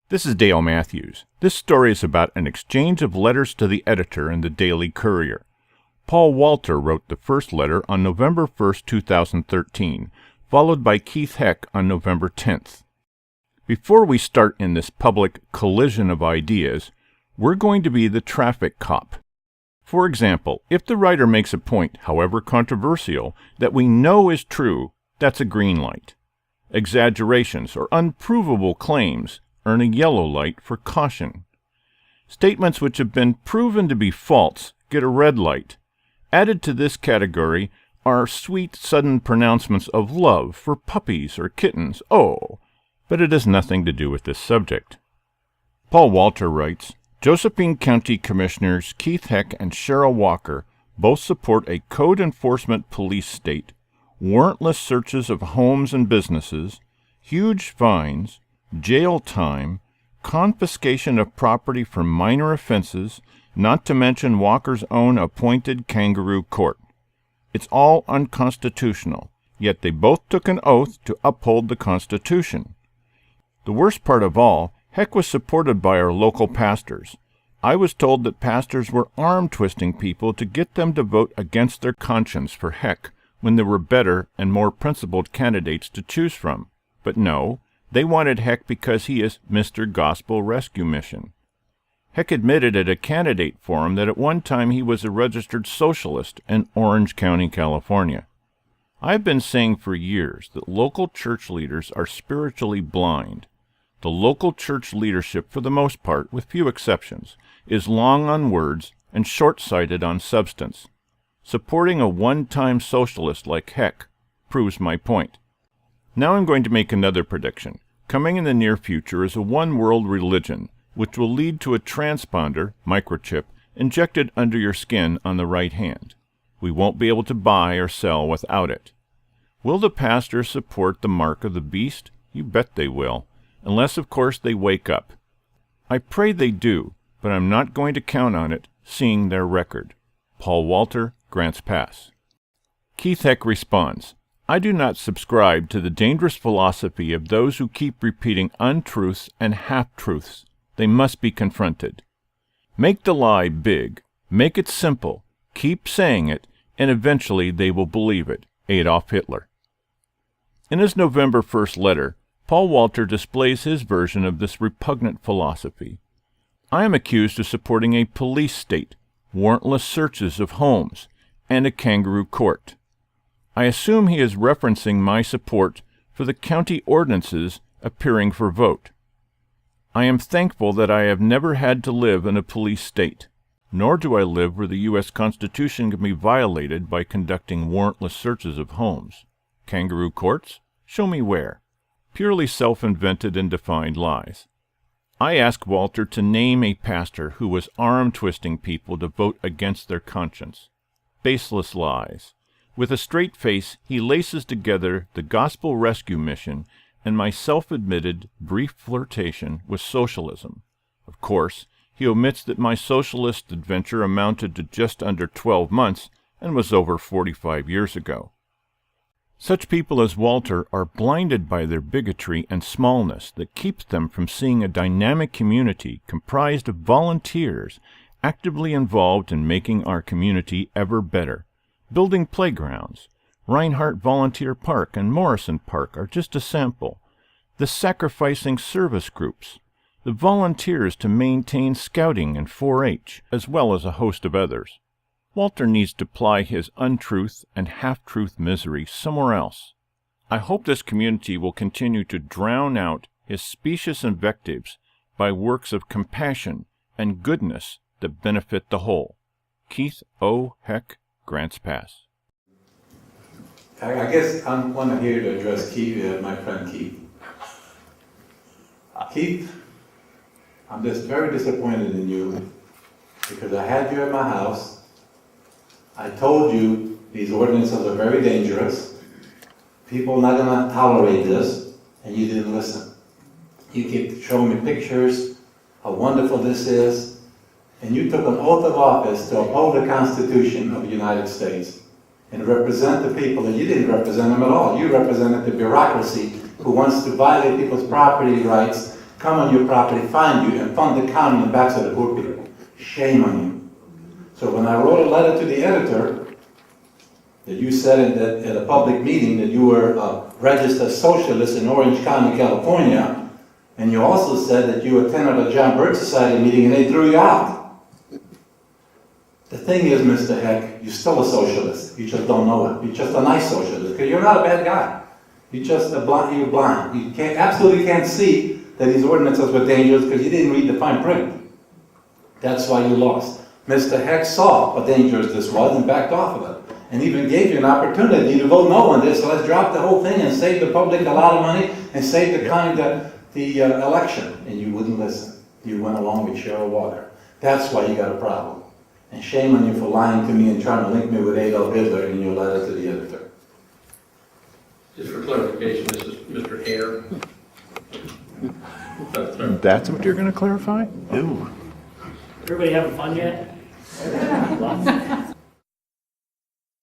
This is Dale Matthews. This story is about an exchange of letters to the editor in the Daily Courier. Paul Walter wrote the first letter on November 1st, 2013, followed by Keith Heck on November 10th. Before we start in this public collision of ideas, we're going to be the traffic cop. For example, if the writer makes a point, however controversial, that we know is true, that's a green light. Exaggerations or unprovable claims earn a yellow light for caution. Statements which have been proven to be false get a red light. Added to this category are sweet, sudden pronouncements of love for puppies or kittens. Oh, but it has nothing to do with this subject. Paul Walter writes, Josephine County Commissioners Keith Heck and Cherryl Walker both support a code enforcement police state, warrantless searches of homes and businesses, huge fines, jail time, confiscation of property for minor offenses, not to mention Walker's own appointed kangaroo court. It's all unconstitutional, yet they both took an oath to uphold the Constitution. The worst part of all, Heck was supported by our local pastors. I was told that pastors were arm-twisting people to get them to vote against their conscience for Heck when there were better and more principled candidates to choose from. But no, they wanted Heck because he is Mr. Gospel Rescue Mission. Heck admitted at a candidate forum that at one time he was a registered socialist in Orange County, California. I've been saying for years that local church leaders are spiritually blind. The local church leadership, for the most part, with few exceptions, is long on words and short-sighted on substance. Supporting a one-time socialist like Heck proves my point. Now I'm going to make another prediction. Coming in the near future is a one-world religion, which will lead to a transponder, microchip, injected under your skin on the right hand. We won't be able to buy or sell without it. Will the pastors support the mark of the beast? You bet they will, unless of course they wake up. I pray they do, but I'm not going to count on it, seeing their record. Paul Walter, Grants Pass. Keith Heck responds, I do not subscribe to the dangerous philosophy of those who keep repeating untruths and half-truths. They must be confronted. Make the lie big, make it simple, keep saying it, and eventually they will believe it. Adolf Hitler. In his November 1st letter, Paul Walter displays his version of this repugnant philosophy. I am accused of supporting a police state, warrantless searches of homes, and a kangaroo court. I assume he is referencing my support for the county ordinances appearing for vote. I am thankful that I have never had to live in a police state, nor do I live where the U.S. Constitution can be violated by conducting warrantless searches of homes. Kangaroo courts? Show me where. Purely self-invented and defined lies. I ask Walter to name a pastor who was arm-twisting people to vote against their conscience. Baseless lies. With a straight face, he laces together the Gospel Rescue Mission and my self-admitted brief flirtation with socialism. Of course, he omits that my socialist adventure amounted to just under 12 months and was over 45 years ago. Such people as Walter are blinded by their bigotry and smallness that keeps them from seeing a dynamic community comprised of volunteers actively involved in making our community ever better. Building playgrounds, Reinhardt Volunteer Park and Morrison Park are just a sample. The sacrificing service groups, the volunteers to maintain scouting and 4-H, as well as a host of others. Walter needs to ply his untruth and half-truth misery somewhere else. I hope this community will continue to drown out his specious invectives by works of compassion and goodness that benefit the whole. Keith O. Heck, Grants Pass. I guess I'm one here to address Keith, my friend Keith. Keith, I'm just very disappointed in you because I had you at my house. I told you these ordinances are very dangerous. People are not going to tolerate this, and you didn't listen. You keep showing me pictures, how wonderful this is, and you took an oath of office to uphold the Constitution of the United States and represent the people, and you didn't represent them at all. You represented the bureaucracy who wants to violate people's property rights come on your property, find you, and fund the county and the backs of the poor people. Shame on you. So when I wrote a letter to the editor, that you said at a public meeting that you were a registered socialist in Orange County, California, and you also said that you attended a John Birch Society meeting and they threw you out. The thing is, Mr. Heck, you're still a socialist. You just don't know it. You're just a nice socialist, because you're not a bad guy. You're just you're blind. You absolutely can't see that these ordinances were dangerous because you didn't read the fine print. That's why you lost. Mr. Heck saw how dangerous this was and backed off of it. And even gave you an opportunity to vote no on this, so let's drop the whole thing and save the public a lot of money and save the county the election. And you wouldn't listen. You went along with Cherryl Water. That's why you got a problem. And shame on you for lying to me and trying to link me with Adolf Hitler in your letter to the editor. Just for clarification, this is Mr. Hare. That's what you're going to clarify? Ooh. Everybody having fun yet?